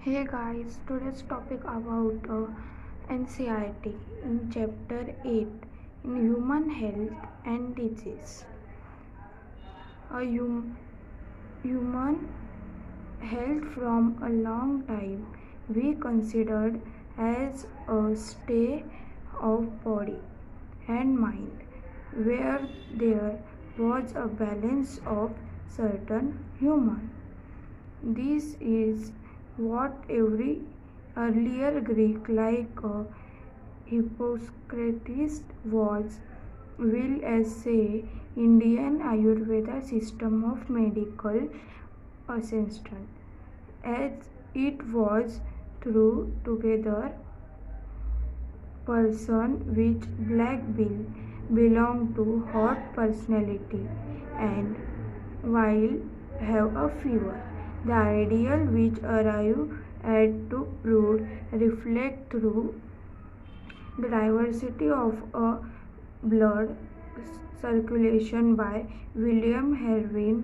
Hey guys, today's topic about anxiety in chapter 8 in human health and disease. Human health from a long time we considered as a state of body and mind where there was a balance of certain human. This is what every earlier Greek like Hippocrates was will as say Indian Ayurveda system of medical assistance as it was through together person which black bill belong to hot personality and while have a fever. The ideal which arrive at to brood reflect through the diversity of a blood circulation by William Hervin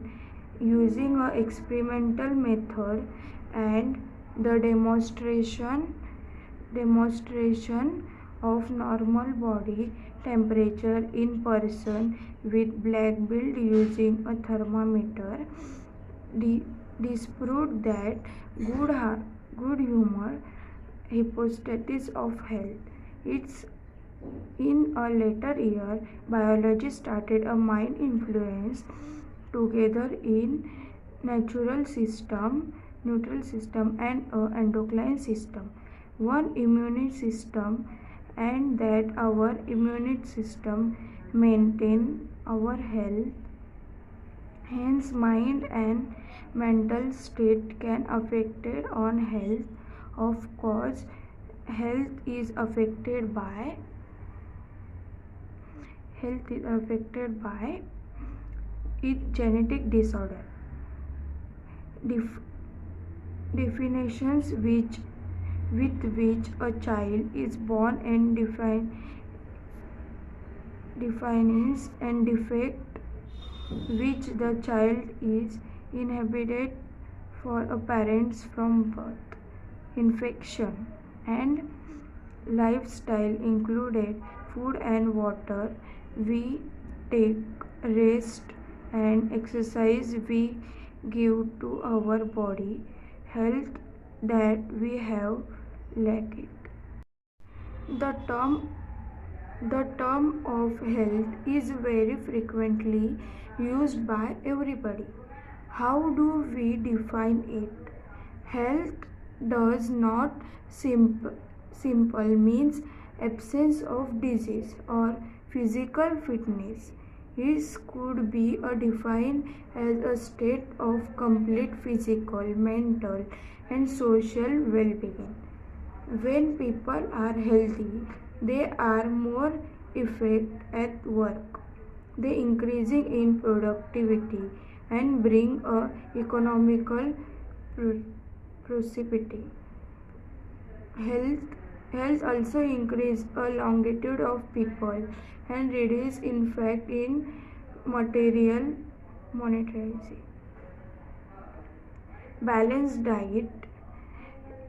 using a experimental method and the demonstration of normal body temperature in person with black bill using a thermometer disproved that good humor hypostasis of health. It's in a later year biology started a mind influence together in natural system neutral system and endocrine system one immune system and that our immune system maintain our health. Hence mind and mental state can affected on health. Of course health is affected by its genetic disorder. Definitions with which a child is born and defines and defect which the child is inhabited for a parents from birth. Infection and lifestyle included food and water we take, rest and exercise we give to our body, health that we have lack it. The term of health is very frequently used by everybody. How do we define it? Health does not simple means absence of disease or physical fitness. It could be defined as a state of complete physical, mental, and social well-being. When people are healthy, they are more effective at work. They increasing in productivity and bring a economical prosperity. Health also increase a longitude of people and reduce in fact in material monetary. Balanced diet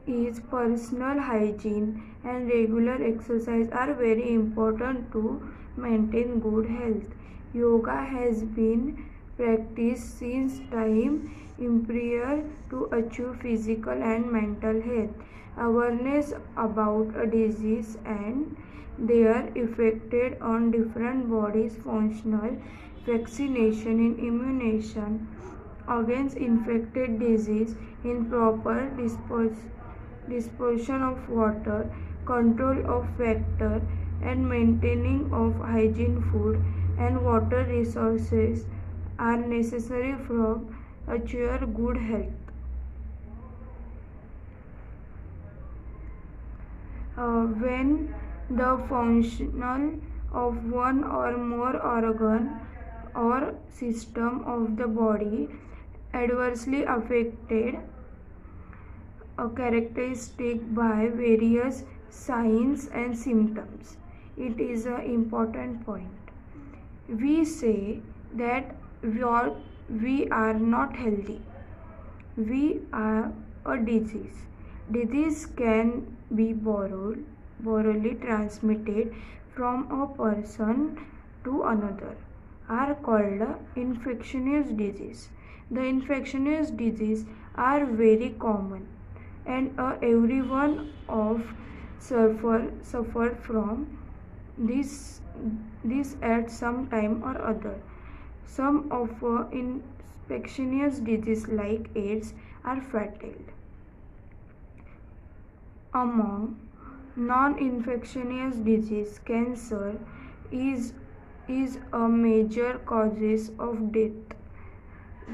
is personal hygiene and regular exercise are very important to maintain good health. Yoga has been practiced since time immemorial to achieve physical and mental health. Awareness about a disease and their effect on different bodies functional, vaccination in immunization against infected disease in proper disposition of water, control of factor, and maintaining of hygiene food and water resources are necessary for achieve good health. When the functional of one or more organ or system of the body adversely affected characteristic by various signs and symptoms. It is an important point. We say that we are not healthy. We are a disease. Disease can be borrowed, transmitted from a person to another, are called infectious disease. The infectious disease are very common, and everyone of suffered from this this at some time or other. Some of infectious disease like AIDS are fatal. Among non-infectious disease, cancer is is a major cause of death.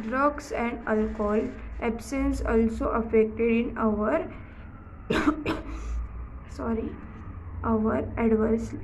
Drugs and alcohol absence also affected in our sorry our adversely.